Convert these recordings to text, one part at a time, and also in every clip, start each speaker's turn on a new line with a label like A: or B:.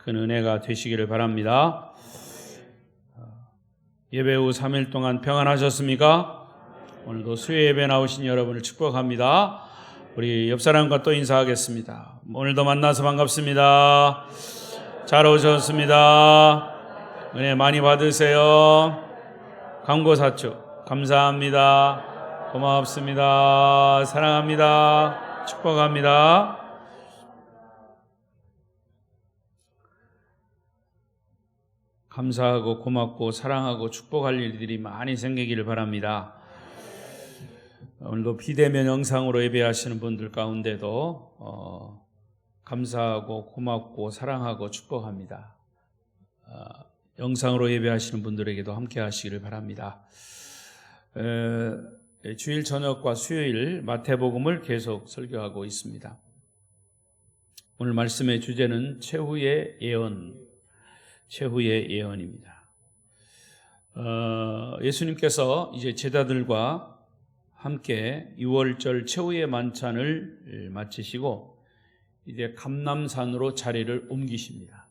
A: 큰 은혜가 되시기를 바랍니다. 예배 후 3일 동안 평안하셨습니까? 오늘도 수요 예배 나오신 여러분을 축복합니다. 우리 옆 사람과 또 인사하겠습니다. 오늘도 만나서 반갑습니다. 잘 오셨습니다. 은혜 많이 받으세요. 광고사축 감사합니다. 고맙습니다. 사랑합니다. 축복합니다. 감사하고 고맙고 사랑하고 축복할 일들이 많이 생기기를 바랍니다. 오늘도 비대면 영상으로 예배하시는 분들 가운데도 감사하고 고맙고 사랑하고 축복합니다. 영상으로 예배하시는 분들에게도 함께 하시기를 바랍니다. 주일 저녁과 수요일 마태복음을 계속 설교하고 있습니다. 오늘 말씀의 주제는 최후의 예언입니다. 예수님께서 이제 제자들과 함께 6월절 최후의 만찬을 마치시고 이제 감람산으로 자리를 옮기십니다.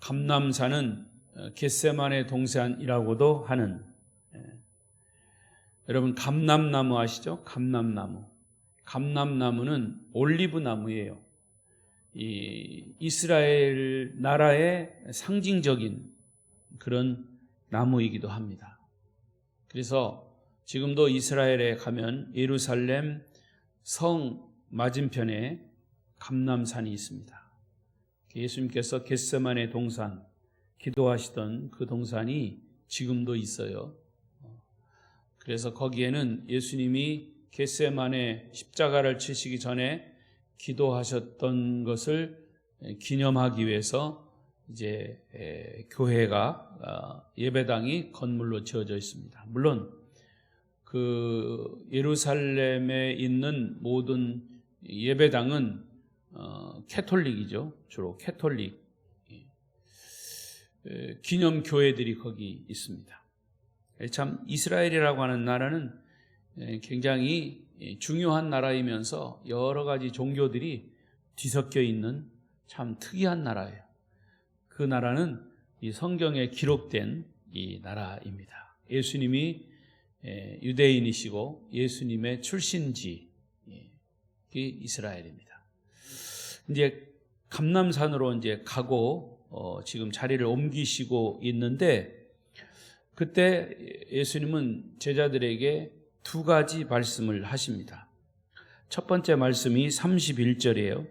A: 감람산은 겟세마네 동산이라고도 하는, 여러분 감람나무 아시죠? 감람나무는 올리브 나무예요. 이 이스라엘 나라의 상징적인 그런 나무이기도 합니다. 그래서 지금도 이스라엘에 가면 예루살렘 성 맞은편에 감람산이 있습니다. 예수님께서 겟세마네 동산 기도하시던 그 동산이 지금도 있어요. 그래서 거기에는 예수님이 겟세마네 십자가를 치시기 전에 기도하셨던 것을 기념하기 위해서 이제 교회가 예배당이 건물로 지어져 있습니다. 물론 그 예루살렘에 있는 모든 예배당은 캐톨릭이죠. 주로 캐톨릭 기념 교회들이 거기 있습니다. 참 이스라엘이라고 하는 나라는 굉장히 중요한 나라이면서 여러 가지 종교들이 뒤섞여 있는 참 특이한 나라예요. 그 나라는 이 성경에 기록된 이 나라입니다. 예수님이 유대인이시고 예수님의 출신지 이스라엘입니다. 이제 감람산으로 이제 가고 지금 자리를 옮기시고 있는데 그때 예수님은 제자들에게 두 가지 말씀을 하십니다. 첫 번째 말씀이 31절이에요.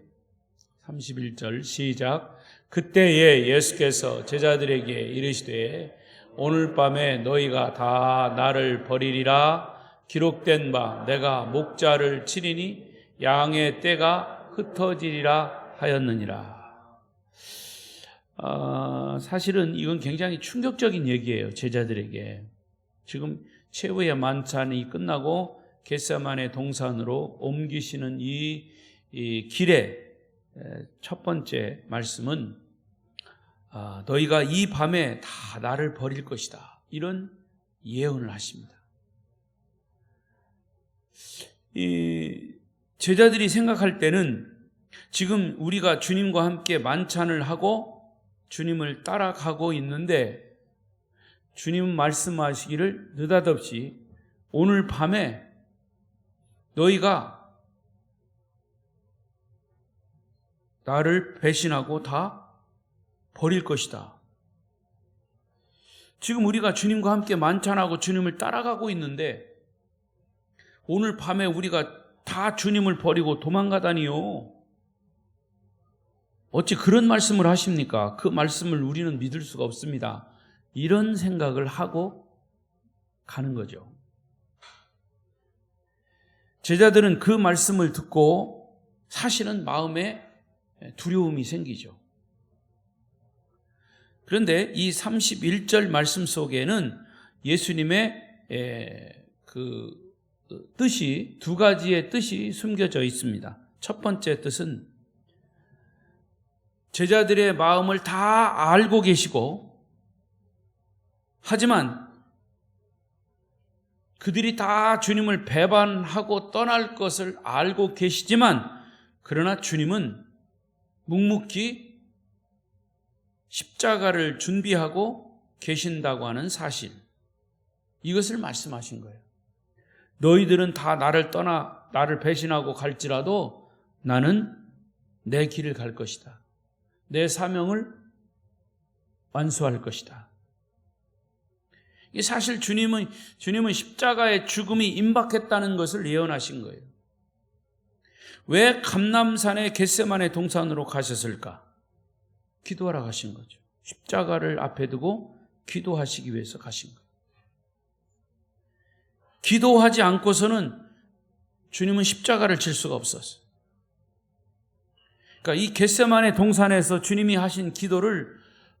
A: 31절 시작. 그때에 예수께서 제자들에게 이르시되 오늘 밤에 너희가 다 나를 버리리라. 기록된 바 내가 목자를 치리니 양의 떼가 흩어지리라 하였느니라. 사실은 이건 굉장히 충격적인 얘기예요. 제자들에게. 지금 최후의 만찬이 끝나고 겟세마네 동산으로 옮기시는 이 길에 첫 번째 말씀은 너희가 이 밤에 다 나를 버릴 것이다. 이런 예언을 하십니다. 이 제자들이 생각할 때는 지금 우리가 주님과 함께 만찬을 하고 주님을 따라가고 있는데 주님은 말씀하시기를 느닷없이 오늘 밤에 너희가 나를 배신하고 다 버릴 것이다. 지금 우리가 주님과 함께 만찬하고 주님을 따라가고 있는데 오늘 밤에 우리가 다 주님을 버리고 도망가다니요. 어찌 그런 말씀을 하십니까? 그 말씀을 우리는 믿을 수가 없습니다. 이런 생각을 하고 가는 거죠. 제자들은 그 말씀을 듣고 사실은 마음에 두려움이 생기죠. 그런데 이 31절 말씀 속에는 예수님의 그 뜻이 두 가지의 뜻이 숨겨져 있습니다. 첫 번째 뜻은 제자들의 마음을 다 알고 계시고 하지만 그들이 다 주님을 배반하고 떠날 것을 알고 계시지만 그러나 주님은 묵묵히 십자가를 준비하고 계신다고 하는 사실, 이것을 말씀하신 거예요. 너희들은 다 나를 떠나 나를 배신하고 갈지라도 나는 내 길을 갈 것이다. 내 사명을 완수할 것이다. 사실 주님은 십자가의 죽음이 임박했다는 것을 예언하신 거예요. 왜 감람산의 겟세마네 동산으로 가셨을까? 기도하러 가신 거죠. 십자가를 앞에 두고 기도하시기 위해서 가신 거예요. 기도하지 않고서는 주님은 십자가를 질 수가 없었어요. 그러니까 이 겟세마네 동산에서 주님이 하신 기도를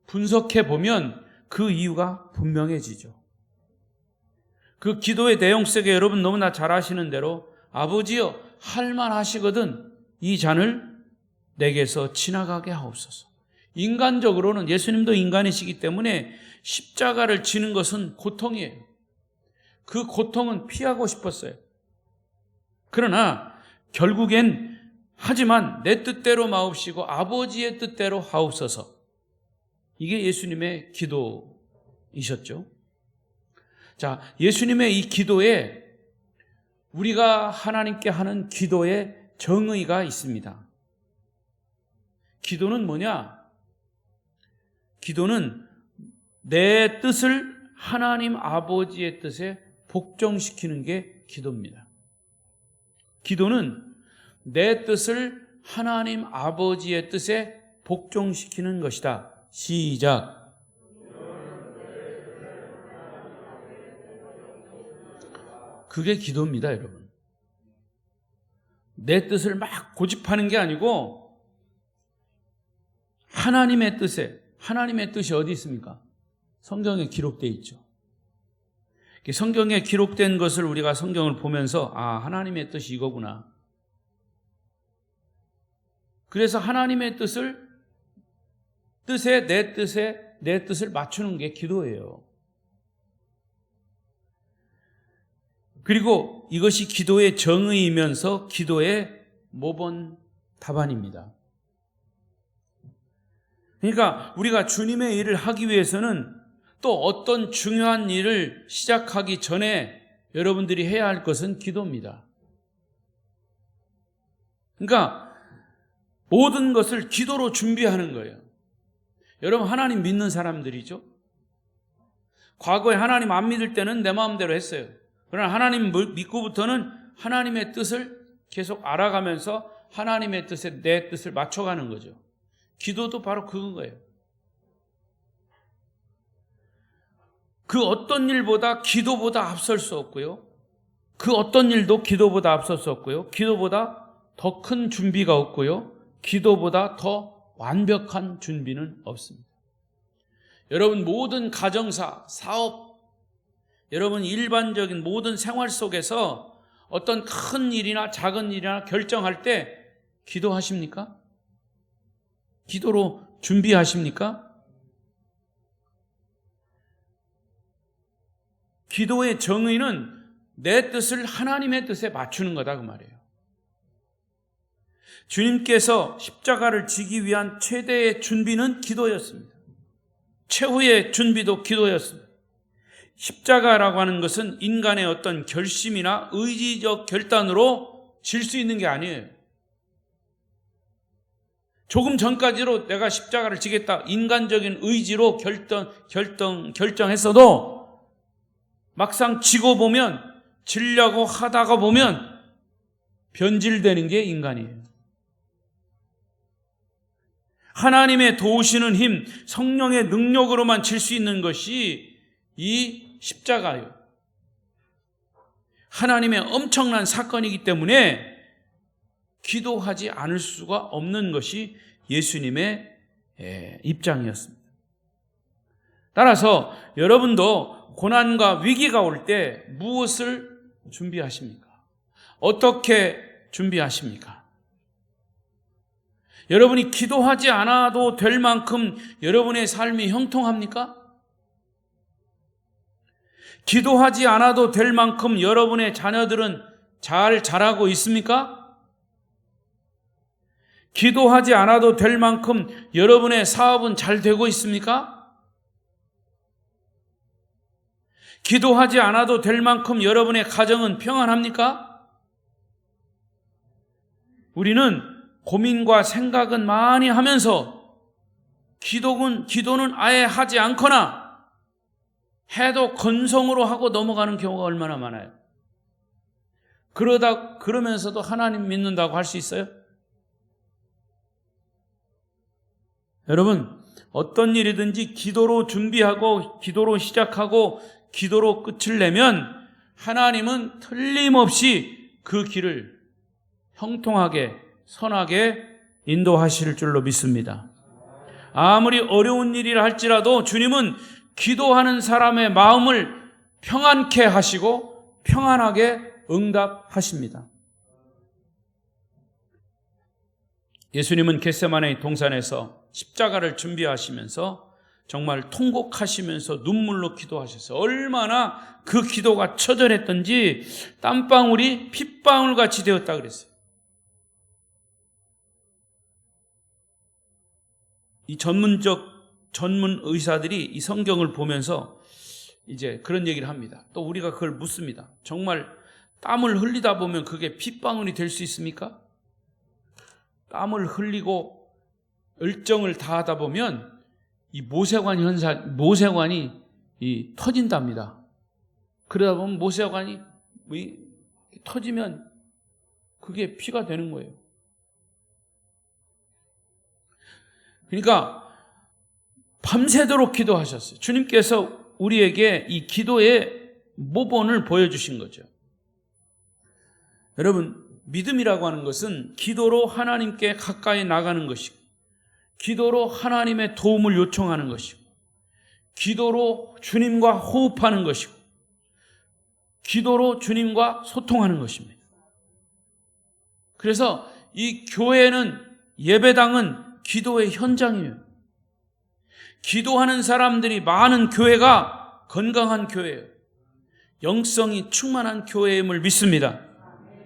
A: 분석해 보면 그 이유가 분명해지죠. 그 기도의 내용 속에 여러분 너무나 잘 아시는 대로 아버지여 할만하시거든 이 잔을 내게서 지나가게 하옵소서. 인간적으로는 예수님도 인간이시기 때문에 십자가를 지는 것은 고통이에요. 그 고통은 피하고 싶었어요. 그러나 결국엔 하지만 내 뜻대로 마옵시고 아버지의 뜻대로 하옵소서. 이게 예수님의 기도이셨죠. 자, 예수님의 이 기도에 우리가 하나님께 하는 기도의 정의가 있습니다. 기도는 뭐냐? 기도는 내 뜻을 하나님 아버지의 뜻에 복종시키는 게 기도입니다. 기도는 내 뜻을 하나님 아버지의 뜻에 복종시키는 것이다. 시작. 그게 기도입니다, 여러분. 내 뜻을 막 고집하는 게 아니고 하나님의 뜻에, 하나님의 뜻이 어디 있습니까? 성경에 기록되어 있죠. 성경에 기록된 것을 우리가 성경을 보면서 아, 하나님의 뜻이 이거구나. 그래서 하나님의 뜻에 내 뜻을 맞추는 게 기도예요. 그리고 이것이 기도의 정의이면서 기도의 모범 답안입니다. 그러니까 우리가 주님의 일을 하기 위해서는 또 어떤 중요한 일을 시작하기 전에 여러분들이 해야 할 것은 기도입니다. 그러니까 모든 것을 기도로 준비하는 거예요. 여러분 하나님 믿는 사람들이죠. 과거에 하나님 안 믿을 때는 내 마음대로 했어요. 그러나 하나님 믿고부터는 하나님의 뜻을 계속 알아가면서 하나님의 뜻에 내 뜻을 맞춰가는 거죠. 기도도 바로 그건 거예요. 그 어떤 일보다 기도보다 앞설 수 없고요. 그 어떤 일도 기도보다 앞설 수 없고요. 기도보다 더 큰 준비가 없고요. 기도보다 더 완벽한 준비는 없습니다. 여러분 모든 가정사, 사업, 여러분 일반적인 모든 생활 속에서 어떤 큰 일이나 작은 일이나 결정할 때 기도하십니까? 기도로 준비하십니까? 기도의 정의는 내 뜻을 하나님의 뜻에 맞추는 거다 그 말이에요. 주님께서 십자가를 지기 위한 최대의 준비는 기도였습니다. 최후의 준비도 기도였습니다. 십자가라고 하는 것은 인간의 어떤 결심이나 의지적 결단으로 질 수 있는 게 아니에요. 조금 전까지로 내가 십자가를 지겠다 인간적인 의지로 결정했어도 막상 지고 보면, 지려고 하다가 보면 변질되는 게 인간이에요. 하나님의 도우시는 힘, 성령의 능력으로만 질 수 있는 것이 이 십자가예요. 하나님의 엄청난 사건이기 때문에 기도하지 않을 수가 없는 것이 예수님의 입장이었습니다. 따라서 여러분도 고난과 위기가 올 때 무엇을 준비하십니까? 어떻게 준비하십니까? 여러분이 기도하지 않아도 될 만큼 여러분의 삶이 형통합니까? 기도하지 않아도 될 만큼 여러분의 자녀들은 잘 자라고 있습니까? 기도하지 않아도 될 만큼 여러분의 사업은 잘 되고 있습니까? 기도하지 않아도 될 만큼 여러분의 가정은 평안합니까? 우리는 고민과 생각은 많이 하면서 기도는 아예 하지 않거나 해도 건성으로 하고 넘어가는 경우가 얼마나 많아요. 그러면서도 하나님 믿는다고 할 수 있어요? 여러분, 어떤 일이든지 기도로 준비하고 기도로 시작하고 기도로 끝을 내면 하나님은 틀림없이 그 길을 형통하게 선하게 인도하실 줄로 믿습니다. 아무리 어려운 일이라 할지라도 주님은 기도하는 사람의 마음을 평안케 하시고 평안하게 응답하십니다. 예수님은 겟세마네 동산에서 십자가를 준비하시면서 정말 통곡하시면서 눈물로 기도하셔서 얼마나 그 기도가 처절했던지 땀방울이 핏방울같이 되었다 그랬어요. 이 전문 의사들이 이 성경을 보면서 이제 그런 얘기를 합니다. 또 우리가 그걸 묻습니다. 정말 땀을 흘리다 보면 그게 핏방울이 될 수 있습니까? 땀을 흘리고 열정을 다하다 보면 이 모세관이 터진답니다. 그러다 보면 모세관이 터지면 그게 피가 되는 거예요. 그러니까 밤새도록 기도하셨어요. 주님께서 우리에게 이 기도의 모본을 보여주신 거죠. 여러분, 믿음이라고 하는 것은 기도로 하나님께 가까이 나가는 것이고, 기도로 하나님의 도움을 요청하는 것이고, 기도로 주님과 호흡하는 것이고, 기도로 주님과 소통하는 것입니다. 그래서 이 교회는, 예배당은 기도의 현장이에요. 기도하는 사람들이 많은 교회가 건강한 교회예요. 영성이 충만한 교회임을 믿습니다.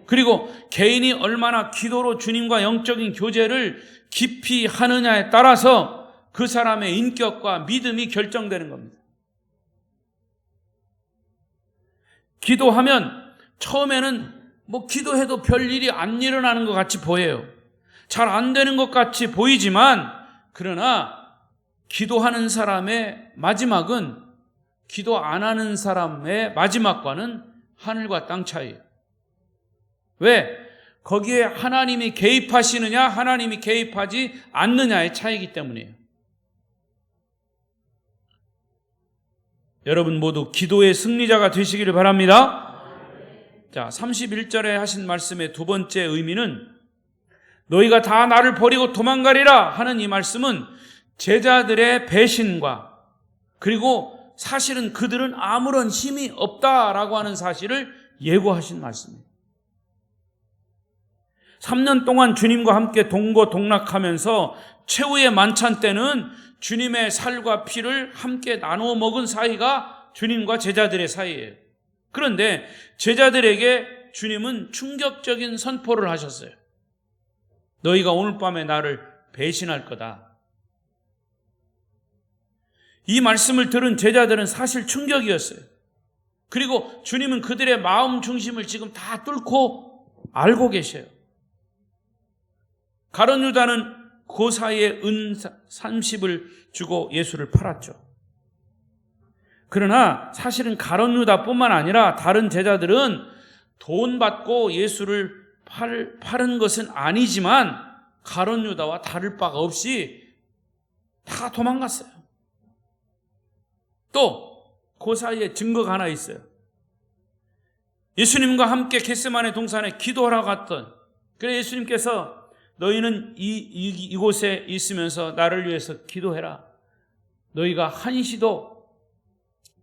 A: 그리고 개인이 얼마나 기도로 주님과 영적인 교제를 깊이 하느냐에 따라서 그 사람의 인격과 믿음이 결정되는 겁니다. 기도하면 처음에는 기도해도 별일이 안 일어나는 것 같이 보여요. 잘 안 되는 것 같이 보이지만, 그러나 기도하는 사람의 마지막은 기도 안 하는 사람의 마지막과는 하늘과 땅 차이예요. 왜? 거기에 하나님이 개입하시느냐, 하나님이 개입하지 않느냐의 차이이기 때문이에요. 여러분 모두 기도의 승리자가 되시기를 바랍니다. 자, 31절에 하신 말씀의 두 번째 의미는, 너희가 다 나를 버리고 도망가리라 하는 이 말씀은 제자들의 배신과, 그리고 사실은 그들은 아무런 힘이 없다라고 하는 사실을 예고하신 말씀입니다. 3년 동안 주님과 함께 동거동락하면서 최후의 만찬 때는 주님의 살과 피를 함께 나누어 먹은 사이가 주님과 제자들의 사이예요. 그런데 제자들에게 주님은 충격적인 선포를 하셨어요. 너희가 오늘 밤에 나를 배신할 거다. 이 말씀을 들은 제자들은 사실 충격이었어요. 그리고 주님은 그들의 마음 중심을 지금 다 뚫고 알고 계셔요. 가룟 유다는 그 사이에 은 30을 주고 예수를 팔았죠. 그러나 사실은 가룟 유다뿐만 아니라 다른 제자들은 돈 받고 예수를 팔은 것은 아니지만 가룟 유다와 다를 바가 없이 다 도망갔어요. 또 그 사이에 증거가 하나 있어요. 예수님과 함께 겟세마네 동산에 기도하러 갔던, 그래 예수님께서 너희는 이곳에 있으면서 나를 위해서 기도해라. 너희가 한시도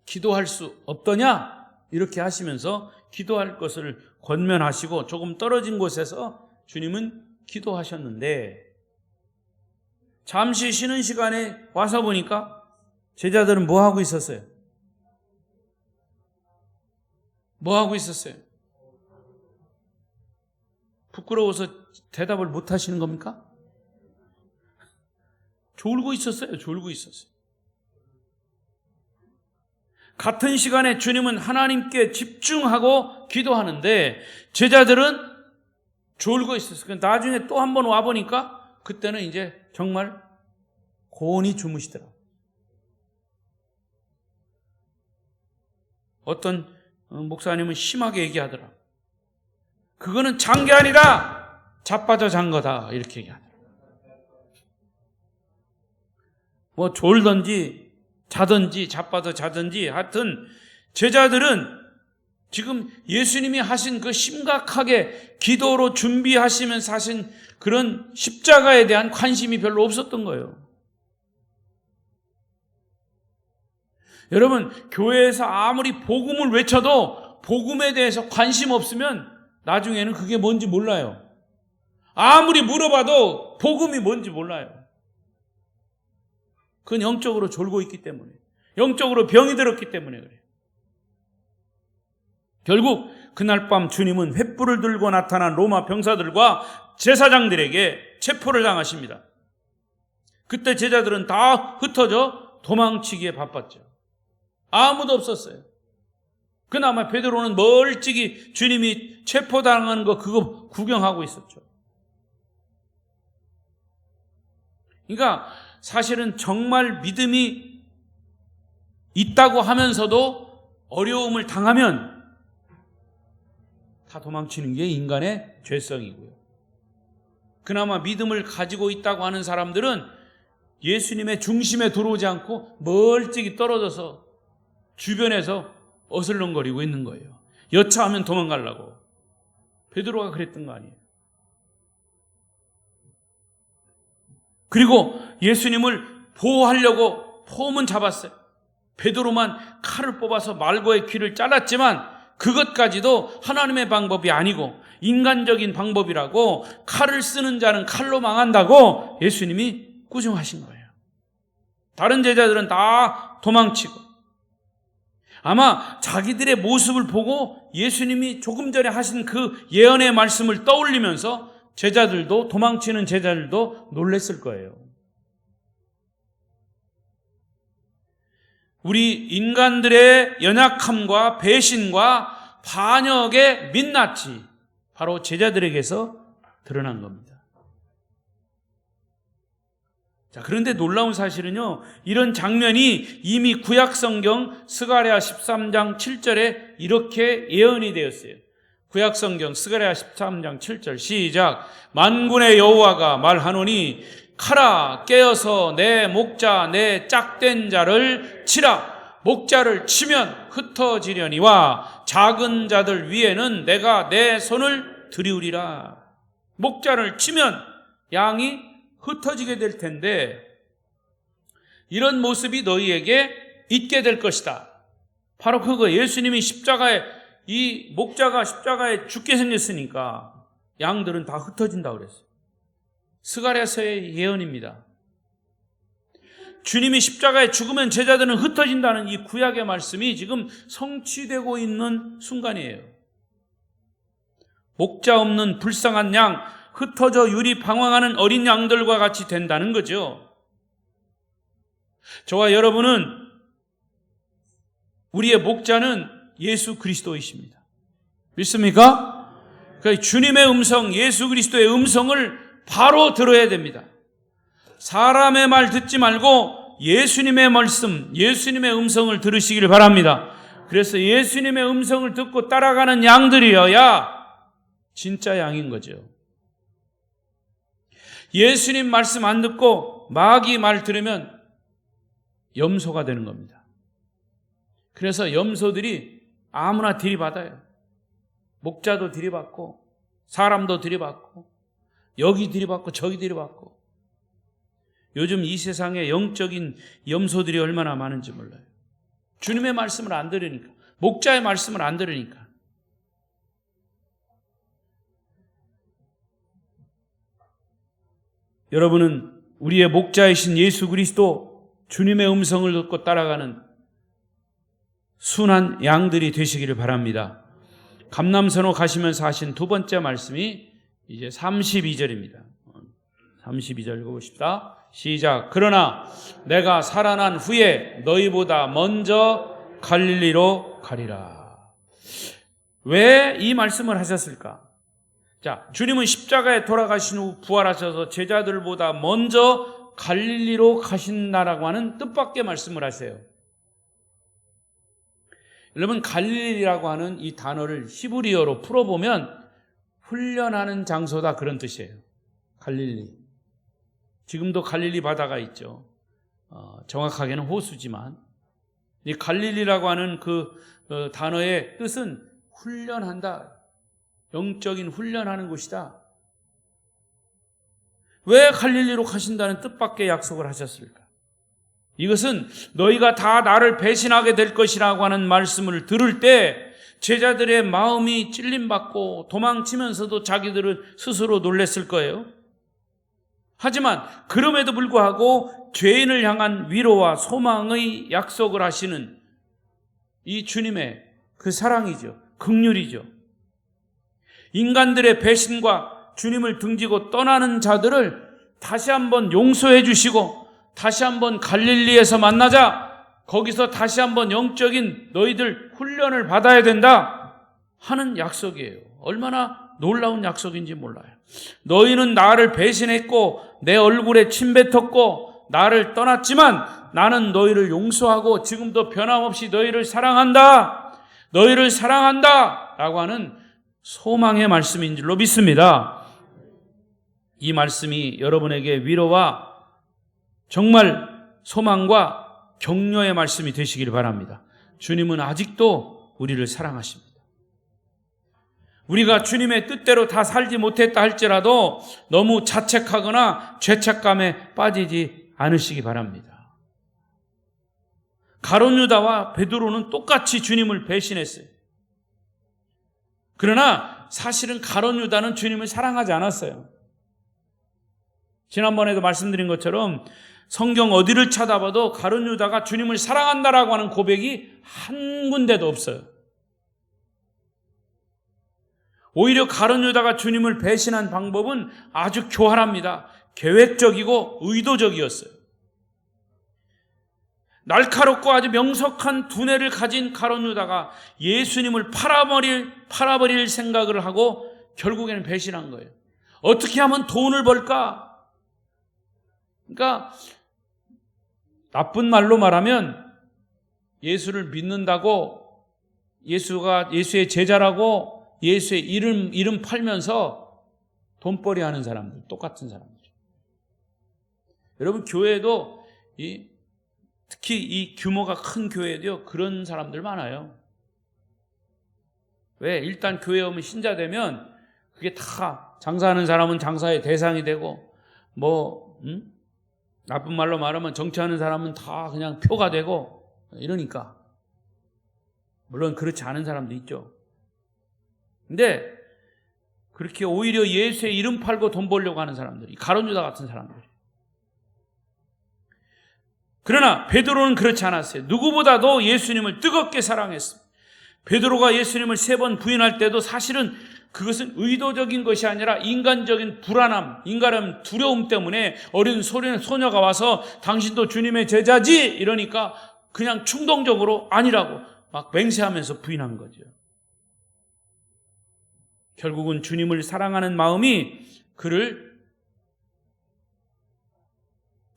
A: 기도할 수 없더냐? 이렇게 하시면서 기도할 것을 권면하시고 조금 떨어진 곳에서 주님은 기도하셨는데, 잠시 쉬는 시간에 와서 보니까 제자들은 뭐 하고 있었어요? 뭐 하고 있었어요? 부끄러워서 대답을 못 하시는 겁니까? 졸고 있었어요. 졸고 있었어요. 같은 시간에 주님은 하나님께 집중하고 기도하는데 제자들은 졸고 있었어요. 나중에 또 한 번 와보니까 그때는 이제 정말 고온히 주무시더라고요. 어떤 목사님은 심하게 얘기하더라고요. 그거는 잔 게 아니라 자빠져 잔 거다, 이렇게 얘기하더라고요. 뭐 졸던지 자든지 자빠져 자든지 하여튼 제자들은 지금 예수님이 하신 그 심각하게 기도로 준비하시면서 하신 그런 십자가에 대한 관심이 별로 없었던 거예요. 여러분, 교회에서 아무리 복음을 외쳐도 복음에 대해서 관심 없으면 나중에는 그게 뭔지 몰라요. 아무리 물어봐도 복음이 뭔지 몰라요. 그건 영적으로 졸고 있기 때문에, 영적으로 병이 들었기 때문에 그래요. 결국 그날 밤 주님은 횃불을 들고 나타난 로마 병사들과 제사장들에게 체포를 당하십니다. 그때 제자들은 다 흩어져 도망치기에 바빴죠. 아무도 없었어요. 그나마 베드로는 멀찍이 주님이 체포당하는 거 그거 구경하고 있었죠. 그러니까 사실은 정말 믿음이 있다고 하면서도 어려움을 당하면 다 도망치는 게 인간의 죄성이고요. 그나마 믿음을 가지고 있다고 하는 사람들은 예수님의 중심에 들어오지 않고 멀찍이 떨어져서 주변에서 어슬렁거리고 있는 거예요. 여차하면 도망가려고. 베드로가 그랬던 거 아니에요. 그리고 예수님을 보호하려고 폼은 잡았어요. 베드로만 칼을 뽑아서 말고의 귀를 잘랐지만 그것까지도 하나님의 방법이 아니고 인간적인 방법이라고, 칼을 쓰는 자는 칼로 망한다고 예수님이 꾸중하신 거예요. 다른 제자들은 다 도망치고, 아마 자기들의 모습을 보고 예수님이 조금 전에 하신 그 예언의 말씀을 떠올리면서 제자들도, 도망치는 제자들도 놀랬을 거예요. 우리 인간들의 연약함과 배신과 반역의 민낯이 바로 제자들에게서 드러난 겁니다. 자, 그런데 놀라운 사실은요, 이런 장면이 이미 구약성경 스가랴 13장 7절에 이렇게 예언이 되었어요. 구약성경 스가랴 13장 7절 시작. 만군의 여호와가 말하노니 카라, 깨어서 내 목자 내 짝된 자를 치라. 목자를 치면 흩어지려니와 작은 자들 위에는 내가 내 손을 들이우리라. 목자를 치면 양이 흩어지게 될 텐데 이런 모습이 너희에게 있게 될 것이다. 바로 그거, 예수님이 십자가에, 이 목자가 십자가에 죽게 생겼으니까 양들은 다 흩어진다고 그랬어요. 스가랴서의 예언입니다. 주님이 십자가에 죽으면 제자들은 흩어진다는 이 구약의 말씀이 지금 성취되고 있는 순간이에요. 목자 없는 불쌍한 양, 흩어져 유리 방황하는 어린 양들과 같이 된다는 거죠. 저와 여러분은, 우리의 목자는 예수 그리스도이십니다. 믿습니까? 그러니까 주님의 음성, 예수 그리스도의 음성을 바로 들어야 됩니다. 사람의 말 듣지 말고 예수님의 말씀, 예수님의 음성을 들으시기를 바랍니다. 그래서 예수님의 음성을 듣고 따라가는 양들이어야 진짜 양인 거죠. 예수님 말씀 안 듣고 마귀 말 들으면 염소가 되는 겁니다. 그래서 염소들이 아무나 들이받아요. 목자도 들이받고 사람도 들이받고 여기 들이받고 저기 들이받고. 요즘 이 세상에 영적인 염소들이 얼마나 많은지 몰라요. 주님의 말씀을 안 들으니까, 목자의 말씀을 안 들으니까. 여러분은 우리의 목자이신 예수 그리스도, 주님의 음성을 듣고 따라가는 순한 양들이 되시기를 바랍니다. 감람선호 가시면서 하신 두 번째 말씀이 이제 32절입니다. 32절 읽어보십시다. 시작. 그러나 내가 살아난 후에 너희보다 먼저 갈릴리로 가리라. 왜 이 말씀을 하셨을까? 자, 주님은 십자가에 돌아가신 후 부활하셔서 제자들보다 먼저 갈릴리로 가신다라고 하는 뜻밖의 말씀을 하세요. 여러분, 갈릴리라고 하는 이 단어를 히브리어로 풀어보면 훈련하는 장소다, 그런 뜻이에요. 갈릴리. 지금도 갈릴리 바다가 있죠. 정확하게는 호수지만 이 갈릴리라고 하는 그 단어의 뜻은 훈련한다, 영적인 훈련하는 곳이다. 왜 갈릴리로 가신다는 뜻밖의 약속을 하셨을까? 이것은 너희가 다 나를 배신하게 될 것이라고 하는 말씀을 들을 때 제자들의 마음이 찔림받고 도망치면서도 자기들은 스스로 놀랬을 거예요. 하지만 그럼에도 불구하고 죄인을 향한 위로와 소망의 약속을 하시는 이 주님의 그 사랑이죠. 긍휼이죠. 인간들의 배신과 주님을 등지고 떠나는 자들을 다시 한번 용서해 주시고 다시 한번 갈릴리에서 만나자, 거기서 다시 한번 영적인 너희들 훈련을 받아야 된다 하는 약속이에요. 얼마나 놀라운 약속인지 몰라요. 너희는 나를 배신했고 내 얼굴에 침 뱉었고 나를 떠났지만 나는 너희를 용서하고 지금도 변함없이 너희를 사랑한다. 너희를 사랑한다 라고 하는 소망의 말씀인 줄로 믿습니다. 이 말씀이 여러분에게 위로와 정말 소망과 격려의 말씀이 되시길 바랍니다. 주님은 아직도 우리를 사랑하십니다. 우리가 주님의 뜻대로 다 살지 못했다 할지라도 너무 자책하거나 죄책감에 빠지지 않으시기 바랍니다. 가룟 유다와 베드로는 똑같이 주님을 배신했어요. 그러나 사실은 가룟 유다는 주님을 사랑하지 않았어요. 지난번에도 말씀드린 것처럼 성경 어디를 찾아봐도 가룟 유다가 주님을 사랑한다라고 하는 고백이 한 군데도 없어요. 오히려 가룟 유다가 주님을 배신한 방법은 아주 교활합니다. 계획적이고 의도적이었어요. 날카롭고 아주 명석한 두뇌를 가진 가룟 유다가 예수님을 팔아버릴 생각을 하고 결국에는 배신한 거예요. 어떻게 하면 돈을 벌까? 그러니까 나쁜 말로 말하면 예수를 믿는다고, 예수의 제자라고 예수의 이름 팔면서 돈벌이 하는 사람들, 똑같은 사람들. 여러분, 교회도 특히 이 규모가 큰 교회도요, 그런 사람들 많아요. 왜? 일단 교회 오면 신자 되면 그게 다 장사하는 사람은 장사의 대상이 되고, 나쁜 말로 말하면 정치하는 사람은 다 그냥 표가 되고 이러니까. 물론 그렇지 않은 사람도 있죠. 근데 그렇게 오히려 예수의 이름 팔고 돈 벌려고 하는 사람들이 가룟 유다 같은 사람들이. 그러나 베드로는 그렇지 않았어요. 누구보다도 예수님을 뜨겁게 사랑했습니다. 베드로가 예수님을 3번 부인할 때도 사실은 그것은 의도적인 것이 아니라 인간적인 불안함, 인간의 두려움 때문에 어린 소녀가 와서 당신도 주님의 제자지? 이러니까 그냥 충동적으로 아니라고 막 맹세하면서 부인한 거죠. 결국은 주님을 사랑하는 마음이 그를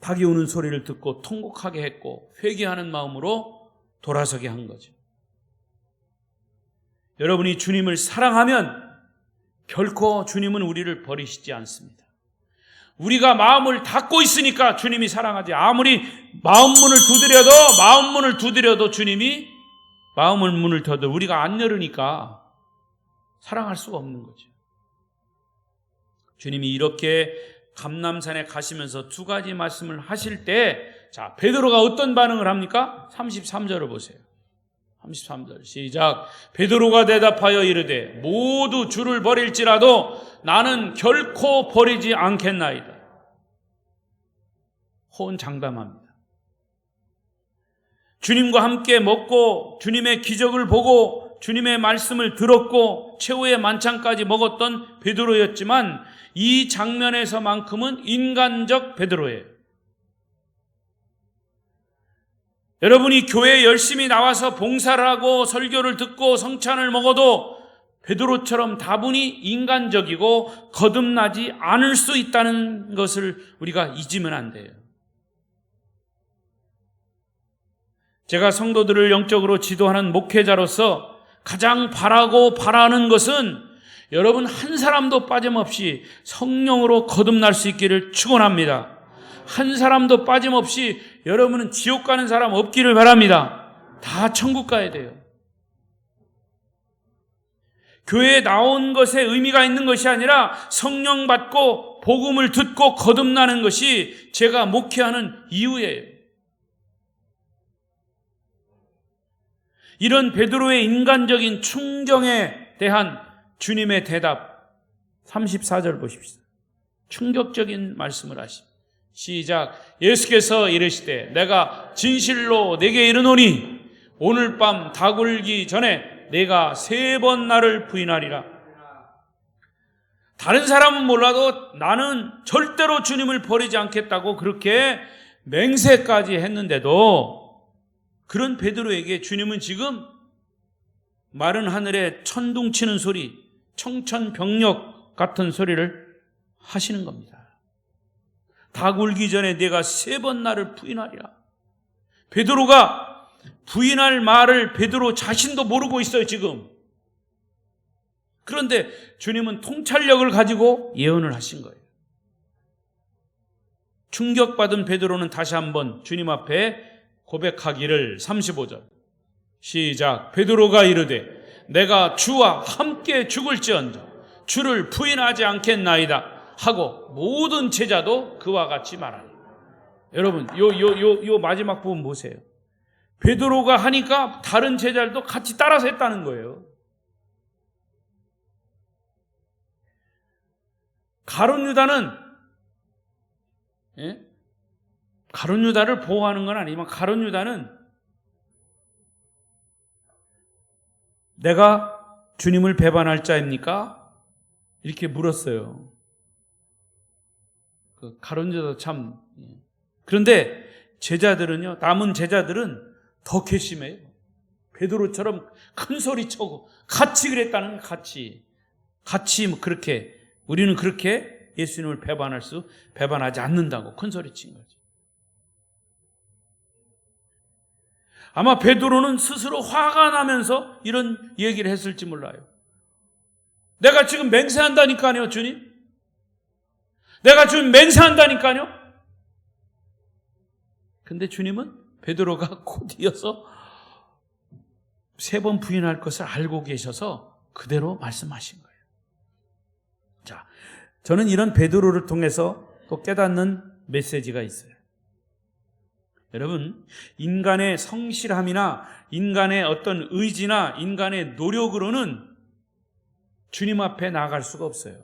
A: 닭이 우는 소리를 듣고 통곡하게 했고 회개하는 마음으로 돌아서게 한 거죠. 여러분이 주님을 사랑하면 결코 주님은 우리를 버리시지 않습니다. 우리가 마음을 닫고 있으니까 주님이 사랑하지, 아무리 마음문을 두드려도 주님이 마음을 문을 닫아 우리가 안 열으니까 사랑할 수가 없는 거죠. 주님이 이렇게 감람산에 가시면서 2가지 말씀을 하실 때, 자, 베드로가 어떤 반응을 합니까? 33절을 보세요. 33절 시작. 베드로가 대답하여 이르되 모두 주를 버릴지라도 나는 결코 버리지 않겠나이다. 호언장담합니다. 주님과 함께 먹고 주님의 기적을 보고 주님의 말씀을 들었고 최후의 만찬까지 먹었던 베드로였지만 이 장면에서만큼은 인간적 베드로예요. 여러분이 교회에 열심히 나와서 봉사를 하고 설교를 듣고 성찬을 먹어도 베드로처럼 다분히 인간적이고 거듭나지 않을 수 있다는 것을 우리가 잊으면 안 돼요. 제가 성도들을 영적으로 지도하는 목회자로서 가장 바라는 것은 여러분 한 사람도 빠짐없이 성령으로 거듭날 수 있기를 축원합니다. 한 사람도 빠짐없이 여러분은 지옥 가는 사람 없기를 바랍니다. 다 천국 가야 돼요. 교회에 나온 것에 의미가 있는 것이 아니라 성령 받고 복음을 듣고 거듭나는 것이 제가 목회하는 이유예요. 이런 베드로의 인간적인 충정에 대한 주님의 대답 34절 보십시오. 충격적인 말씀을 하십니다. 시작. 예수께서 이르시되 내가 진실로 내게 이르노니 오늘 밤 닭울기 전에 내가 3번 나를 부인하리라. 다른 사람은 몰라도 나는 절대로 주님을 버리지 않겠다고 그렇게 맹세까지 했는데도 그런 베드로에게 주님은 지금 마른 하늘에 천둥치는 소리, 청천벽력 같은 소리를 하시는 겁니다. 닭 울기 전에 내가 3번 나를 부인하리라. 베드로가 부인할 말을 베드로 자신도 모르고 있어요, 지금. 그런데 주님은 통찰력을 가지고 예언을 하신 거예요. 충격받은 베드로는 다시 한번 주님 앞에 고백하기를 35절. 시작. 베드로가 이르되 내가 주와 함께 죽을지언정 주를 부인하지 않겠나이다 하고 모든 제자도 그와 같이 말하니. 여러분, 요 마지막 부분 보세요. 베드로가 하니까 다른 제자들도 같이 따라서 했다는 거예요. 가룟 유다는 가룟 유다를 보호하는 건 아니지만 가룟 유다는 내가 주님을 배반할 자입니까? 이렇게 물었어요. 그 가룟 유다도 참. 그런데 제자들은요, 남은 제자들은 더 괘씸해요. 베드로처럼 큰 소리 쳐고 같이 그랬다는 거예요. 같이 그렇게 우리는 그렇게 예수님을 배반하지 않는다고 큰 소리 친 거죠. 아마 베드로는 스스로 화가 나면서 이런 얘기를 했을지 몰라요. 내가 지금 맹세한다니까요, 주님. 내가 지금 맹세한다니까요. 근데 주님은 베드로가 곧 이어서 3번 부인할 것을 알고 계셔서 그대로 말씀하신 거예요. 자, 저는 이런 베드로를 통해서 또 깨닫는 메시지가 있어요. 여러분, 인간의 성실함이나 인간의 어떤 의지나 인간의 노력으로는 주님 앞에 나아갈 수가 없어요.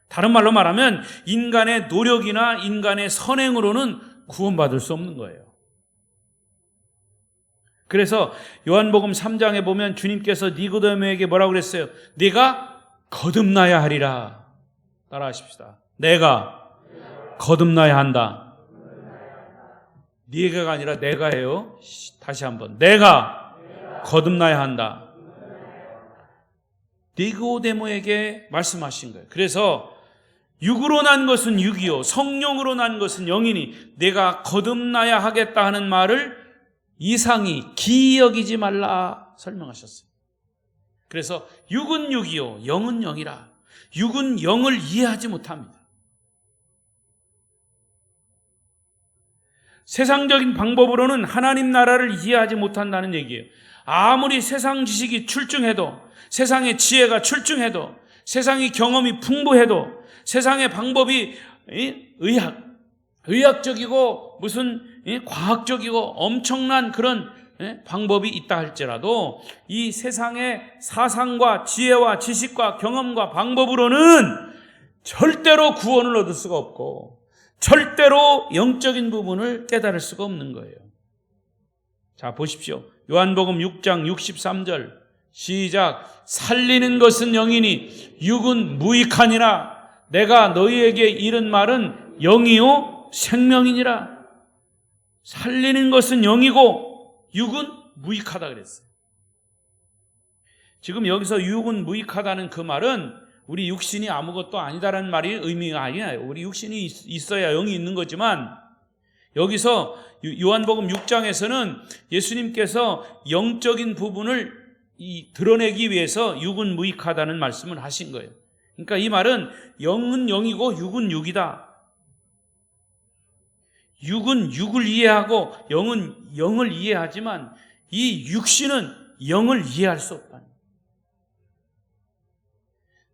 A: 다른 말로 말하면 인간의 노력이나 인간의 선행으로는 구원받을 수 없는 거예요. 그래서 요한복음 3장에 보면 주님께서 니고데모에게 뭐라고 그랬어요? 네가 거듭나야 하리라. 따라하십시다. 내가 거듭나야 한다. 네가가 아니라 내가예요. 다시 한번. 내가 거듭나야 한다. 니고데모에게 말씀하신 거예요. 그래서 육으로 난 것은 육이요 성령으로 난 것은 영이니 내가 거듭나야 하겠다 하는 말을 이상히 기이 여기지 말라 설명하셨어요. 그래서 육은 육이요 영은 영이라. 육은 영을 이해하지 못합니다. 세상적인 방법으로는 하나님 나라를 이해하지 못한다는 얘기예요. 아무리 세상 지식이 출중해도, 세상의 지혜가 출중해도, 세상의 경험이 풍부해도, 세상의 방법이 의학적이고 무슨 과학적이고 엄청난 그런 방법이 있다 할지라도 이 세상의 사상과 지혜와 지식과 경험과 방법으로는 절대로 구원을 얻을 수가 없고 절대로 영적인 부분을 깨달을 수가 없는 거예요. 자, 보십시오. 요한복음 6장 63절 시작. 살리는 것은 영이니 육은 무익하니라. 내가 너희에게 이른 말은 영이요 생명이니라. 살리는 것은 영이고 육은 무익하다 그랬어요. 지금 여기서 육은 무익하다는 그 말은 우리 육신이 아무것도 아니다라는 말이 의미가 아니에요. 우리 육신이 있어야 영이 있는 거지만 여기서 요한복음 6장에서는 예수님께서 영적인 부분을 드러내기 위해서 육은 무익하다는 말씀을 하신 거예요. 그러니까 이 말은 영은 영이고 육은 육이다. 육은 육을 이해하고 영은 영을 이해하지만 이 육신은 영을 이해할 수 없다.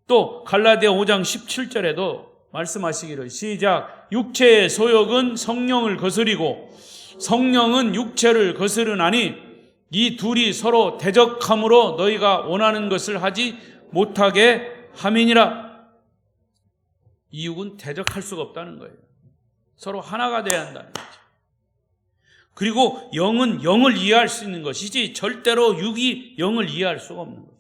A: 또 갈라디아 5장 17절에도 말씀하시기를 시작. 육체의 소욕은 성령을 거스리고 성령은 육체를 거스르나니 이 둘이 서로 대적함으로 너희가 원하는 것을 하지 못하게 함이니라. 이 육은 대적할 수가 없다는 거예요. 서로 하나가 돼야 한다는 거죠. 그리고 영은 영을 이해할 수 있는 것이지 절대로 육이 영을 이해할 수가 없는 거죠.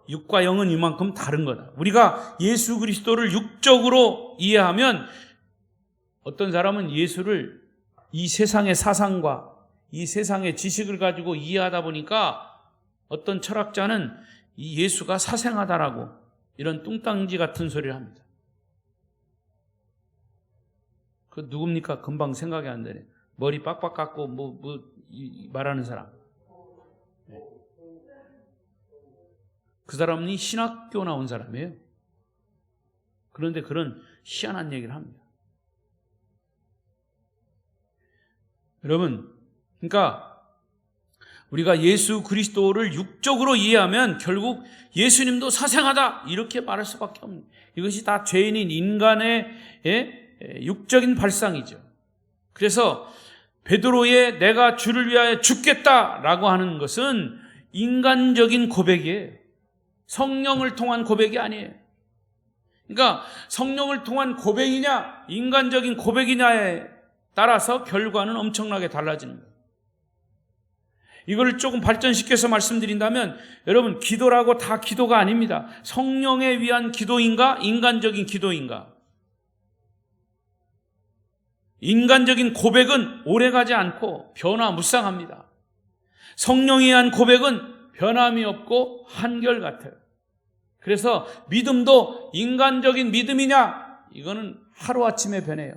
A: 육과 영은 이만큼 다른 거다. 우리가 예수 그리스도를 육적으로 이해하면 어떤 사람은 예수를 이 세상의 사상과 이 세상의 지식을 가지고 이해하다 보니까 어떤 철학자는 이 예수가 사생하다라고 이런 뚱땅지 같은 소리를 합니다. 그 누굽니까? 금방 생각이 안 되네. 머리 빡빡 깎고 말하는 사람. 그 사람이 신학교 나온 사람이에요. 그런데 그런 희한한 얘기를 합니다. 여러분, 그러니까 우리가 예수 그리스도를 육적으로 이해하면 결국 예수님도 사생하다 이렇게 말할 수밖에 없는, 이것이 다 죄인인 인간의 육적인 발상이죠. 그래서 베드로의 내가 주를 위하여 죽겠다라고 하는 것은 인간적인 고백이에요. 성령을 통한 고백이 아니에요. 그러니까 성령을 통한 고백이냐 인간적인 고백이냐에 따라서 결과는 엄청나게 달라지는 거예요. 이걸 조금 발전시켜서 말씀드린다면 여러분, 기도라고 다 기도가 아닙니다. 성령에 위한 기도인가 인간적인 기도인가. 인간적인 고백은 오래가지 않고 변화무쌍합니다. 성령에 의한 고백은 변함이 없고 한결같아요. 그래서 믿음도 인간적인 믿음이냐? 이거는 하루아침에 변해요.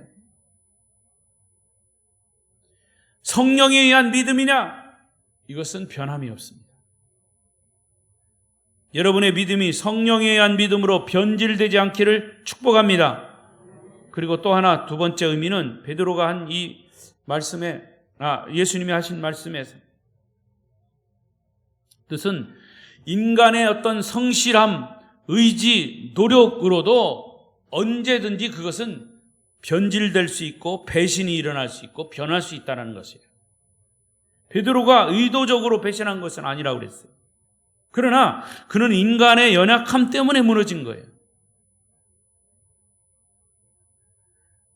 A: 성령에 의한 믿음이냐? 이것은 변함이 없습니다. 여러분의 믿음이 성령에 의한 믿음으로 변질되지 않기를 축복합니다. 그리고 또 하나, 두 번째 의미는 베드로가 한 이 말씀에, 예수님이 하신 말씀에서 뜻은 인간의 어떤 성실함, 의지, 노력으로도 언제든지 그것은 변질될 수 있고 배신이 일어날 수 있고 변할 수 있다는 것이에요. 베드로가 의도적으로 배신한 것은 아니라고 그랬어요. 그러나 그는 인간의 연약함 때문에 무너진 거예요.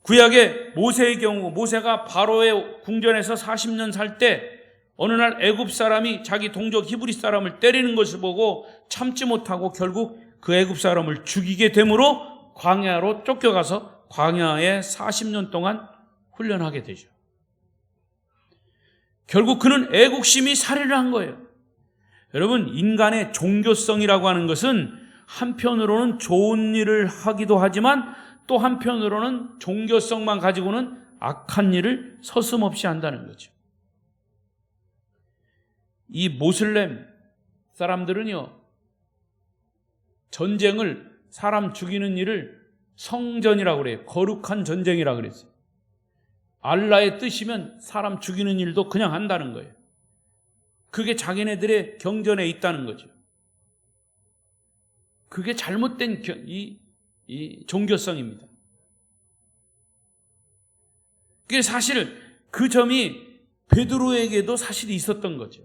A: 구약의 모세의 경우, 모세가 바로의 궁전에서 40년 살 때 어느 날 애굽 사람이 자기 동족 히브리 사람을 때리는 것을 보고 참지 못하고 결국 그 애굽 사람을 죽이게 되므로 광야로 쫓겨가서 광야에 40년 동안 훈련하게 되죠. 결국 그는 애국심이 살해를 한 거예요. 여러분, 인간의 종교성이라고 하는 것은 한편으로는 좋은 일을 하기도 하지만 또 한편으로는 종교성만 가지고는 악한 일을 서슴없이 한다는 거죠. 이 모슬렘 사람들은요, 전쟁을, 사람 죽이는 일을 성전이라고 그래요. 거룩한 전쟁이라고 그랬어요. 알라의 뜻이면 사람 죽이는 일도 그냥 한다는 거예요. 그게 자기네들의 경전에 있다는 거죠. 그게 잘못된 이 종교성입니다. 그게 사실 그 점이 베드로에게도 사실이 있었던 거죠.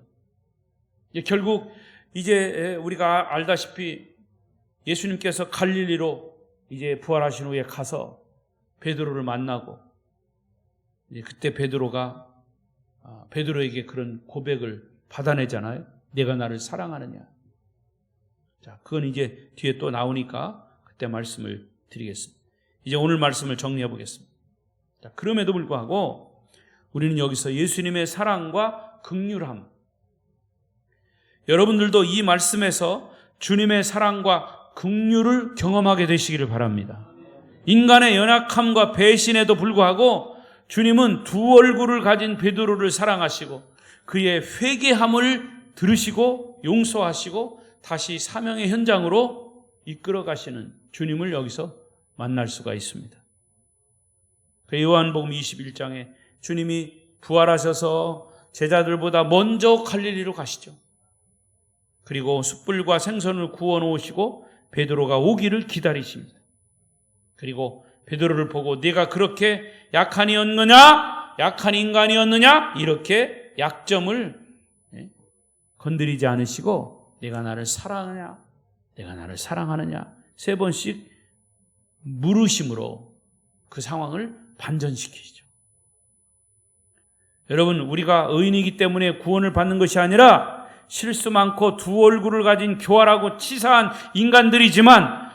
A: 결국 이제 우리가 알다시피 예수님께서 갈릴리로 이제 부활하신 후에 가서 베드로를 만나고 그때 베드로가 베드로에게 그런 고백을 받아내잖아요. 내가 나를 사랑하느냐. 자, 그건 이제 뒤에 또 나오니까 그때 말씀을 드리겠습니다. 이제 오늘 말씀을 정리해 보겠습니다. 자, 그럼에도 불구하고 우리는 여기서 예수님의 사랑과 긍휼함, 여러분들도 이 말씀에서 주님의 사랑과 긍휼을 경험하게 되시기를 바랍니다. 인간의 연약함과 배신에도 불구하고 주님은 두 얼굴을 가진 베드로를 사랑하시고 그의 회개함을 들으시고 용서하시고 다시 사명의 현장으로 이끌어 가시는 주님을 여기서 만날 수가 있습니다. 그 요한복음 21장에 주님이 부활하셔서 제자들보다 먼저 갈릴리로 가시죠. 그리고 숯불과 생선을 구워 놓으시고 베드로가 오기를 기다리십니다. 그리고 베드로를 보고 네가 그렇게 약한 이었느냐? 약한 인간이었느냐? 이렇게 약점을 건드리지 않으시고 내가 나를 사랑하냐? 내가 나를 사랑하느냐? 3번씩 물으심으로 그 상황을 반전시키죠. 여러분, 우리가 의인이기 때문에 구원을 받는 것이 아니라 실수 많고 두 얼굴을 가진 교활하고 치사한 인간들이지만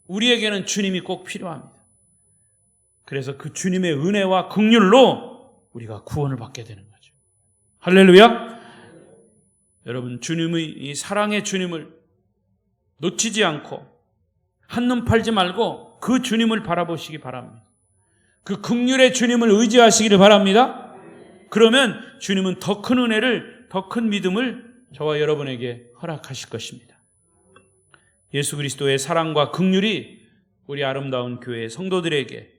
A: 우리에게는 주님이 꼭 필요합니다. 그래서 그 주님의 은혜와 긍휼로 우리가 구원을 받게 되는 거죠. 할렐루야! 여러분, 이 사랑의 주님을 놓치지 않고 한눈 팔지 말고 그 주님을 바라보시기 바랍니다. 그 긍휼의 주님을 의지하시기를 바랍니다. 그러면 주님은 더 큰 은혜를, 더 큰 믿음을 저와 여러분에게 허락하실 것입니다. 예수 그리스도의 사랑과 긍휼이 우리 아름다운 교회 성도들에게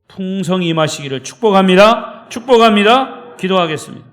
A: 풍성히 임하시기를 축복합니다. 축복합니다. 기도하겠습니다.